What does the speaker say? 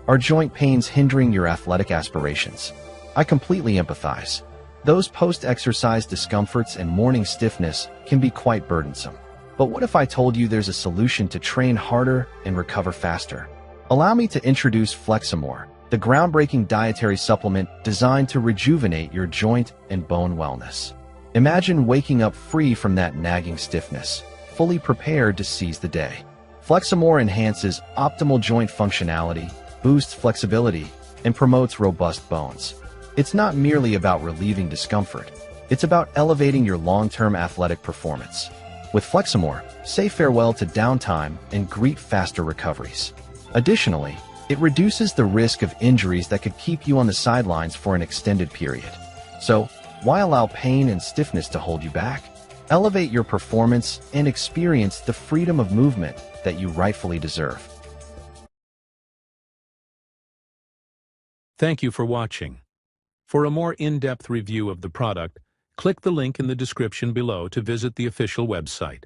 Are joint pains hindering your athletic aspirations? I completely empathize. Those post-exercise discomforts and morning stiffness can be quite burdensome. But what if I told you there's a solution to train harder and recover faster? Allow me to introduce Flexomore, the groundbreaking dietary supplement designed to rejuvenate your joint and bone wellness. Imagine waking up free from that nagging stiffness, fully prepared to seize the day. Flexomore enhances optimal joint functionality, boosts flexibility, and promotes robust bones. It's not merely about relieving discomfort. It's about elevating your long-term athletic performance. With Flexomore, say farewell to downtime and greet faster recoveries. Additionally, it reduces the risk of injuries that could keep you on the sidelines for an extended period. So, why allow pain and stiffness to hold you back? Elevate your performance and experience the freedom of movement that you rightfully deserve. Thank you for watching. For a more in-depth review of the product, click the link in the description below to visit the official website.